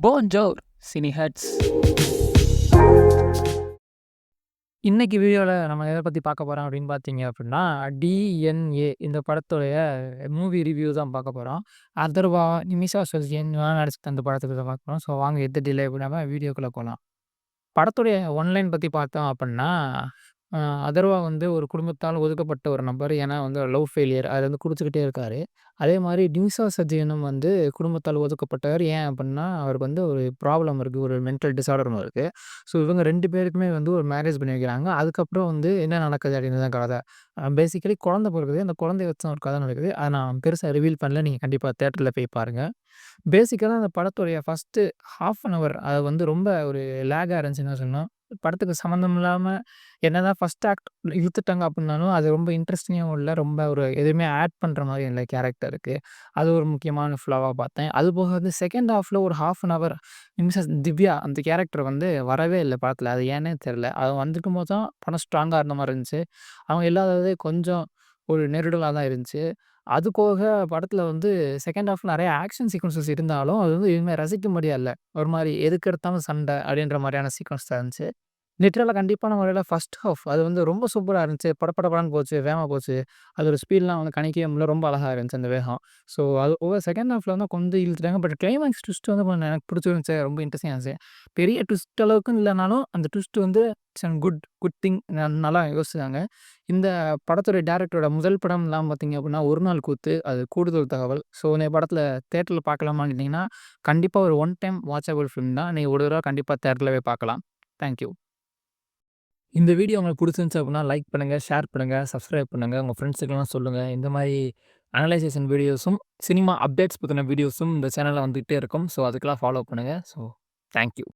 போன்ஜோர் சினிஹட்ஸ். இன்னைக்கு வீடியோல நம்ம எத பத்தி பார்க்க போறோம் அப்படின்னு பார்த்தீங்க அப்படின்னா, டிஎன்ஏ இந்த படத்துடைய மூவி ரிவ்யூ தான் பார்க்க போறோம். அதர்வா, நிமிஷா சஜியன் இவங்கலாம் நடிச்ச அந்த படத்துக்கு தான் பார்க்க போறோம். ஸோ வாங்க எந்த டிலே பண்ணாம வீடியோக்குள்ள போலாம். படத்துடைய ஒன்லைன் பத்தி பார்த்தோம் அப்பன்னா, அ அதர்வா வந்து ஒரு குடும்பத்தால் ஒதுக்கப்பட்ட ஒரு நபர். ஏன்னா வந்து லவ் ஃபெயிலியர். அது வந்து குடிச்சுக்கிட்டே இருக்காரு. அதே மாரி நிமிஷா சஜ்ஜனும் வந்து குடும்பத்தால் ஒதுக்கப்பட்டவர். ஏன் அப்புட்ன்னா, அவருக்கு வந்து ஒரு ப்ராப்ளம் இருக்கு. ஒரு மென்டல் டிஸார்டர் ஒண்ணு இருக்கு. ஸோ இவங்க 2 பேருக்குமே வந்து ஒரு மேரேஜ் பண்ணி வைக்கிறாங்க. அதுக்கப்புறம் வந்து என்ன நடக்குது அப்படின்னு தான் கத. பேசிக்கலி குழந்தை பொறக்குது. அந்த குழந்தைய வச்சு தான் ஒரு கதை நடக்குது. அத நான் பெருசா ரிவீல் பண்ணல. நீங்க கண்டிப்பா தியேட்டர்ல போய் பாருங்க. பேசிக்கலா அந்த படத்துடைய ஃபர்ஸ்ட்டு 1/2 அன் ஹவர் அது வந்து ரொம்ப ஒரு லேக்கா இருந்துச்சுன்னு தான் சொல்லணும். படத்துக்கு சம்மந்தம் இல்லாம என்னதான் ஃபர்ஸ்ட் ஆக்ட் இழுத்துட்டாங்க அப்டின்னாலும், அது ரொம்ப இன்ட்ரெஸ்டிங்காவும் இல்ல. ரொம்ப ஒரு எதுவுமே ஆட் பண்ற மாரி இல்ல கேரக்டருக்கு. அது ஒரு முக்கியமான ஃப்ளாவா பார்த்தேன். அதுபோக வந்து செகண்ட் ஹாஃப்ல ஒரு 1/2 அன் ஹவர் திவ்யா அந்த கேரக்டர் வந்து வரவே இல்ல படத்துல. அது ஏன்னே தெரியல. அது வந்துக்கும்போது தான் படம் ஸ்ட்ராங்கா இருந்த மாரி இருந்துச்சு. அவங்க இல்லாதது கொஞ்சம் ஒரு நெருடலா தான் இருந்துச்சு. அது போக படத்துல வந்து செகண்ட் ஹாஃப்ல நெறைய ஆக்ஷன் சீக்வென்ஸஸ் இருந்தாலும், அது வந்து எதுவுமே ரசிக்கும்படியா இல்ல. ஒரு மாரி எதுக்கு எடுத்தாலும் சண்டை அப்படின்ற மாரியான சீக்வென்ஸ் தான் இருந்துச்சு. லிட்டரலா கண்டிப்பான முறையில ஃபர்ஸ்ட் ஹாஃப் அது வந்து ரொம்ப சூப்பரா இருந்துச்சு. படபடன்னு போச்சு, வேகமா போச்சு. அதோட ஸ்பீட்லாம் வந்து கணிக்கவே முடியல. ரொம்ப அழகா இருந்துச்சு அந்த வேகம். ஸோ அது போக செகண்ட் ஹாஃப்ல வந்து கொஞ்சம் இழுத்துட்டாங்க. பட் கிளைமாக்ஸ் ட்விஸ்ட் வந்து கொஞ்சம் எனக்கு பிடிச்சிருந்துச்சு. ரொம்ப இன்ட்ரெஸ்டிங்கா இருந்துச்சு. பெரிய ட்விஸ்ட் அளவுக்குன்னு இல்லனாலும், அந்த ட்விஸ்ட் வந்து it's an good good thing நல்லா யோசிச்சாங்க. இந்த படத்துடைய டைரக்டரோட முதல் படம்லாம் பார்த்தீங்க அப்படின்னா, ஒரு நாள் கூத்து. அது கூடுதல் தகவல். ஸோ இந்த படத்துல தியேட்டர்ல பார்க்கலாமான்னு கேட்டீங்கன்னா, கண்டிப்பா ஒரு ஒன் டைம் வாட்சபிள் ஃபிலிம் தான். நீங்க ஒரு தடவ கண்டிப்பா தியேட்டர்ல போய் பார்க்கலாம். Thank you. இந்த வீடியோ உங்களுக்கு புடிச்சிருந்துச்சு அப்படின்னா, லைக் பண்ணுங்க, ஷேர் பண்ணுங்க, சப்ஸ்கிரைப் பண்ணுங்க. உங்க ஃப்ரெண்ட்ஸுக்கெல்லாம் சொல்லுங்க. இந்த மாரி அனலைசேஷன் வீடியோஸும், சினிமா அப்டேட்ஸ் பத்தின வீடியோஸும் இந்த சேனல்ல வந்துகிட்டே இருக்கும். ஸோ அதுக்கெல்லாம் ஃபாலோ பண்ணுங்க. So thank you.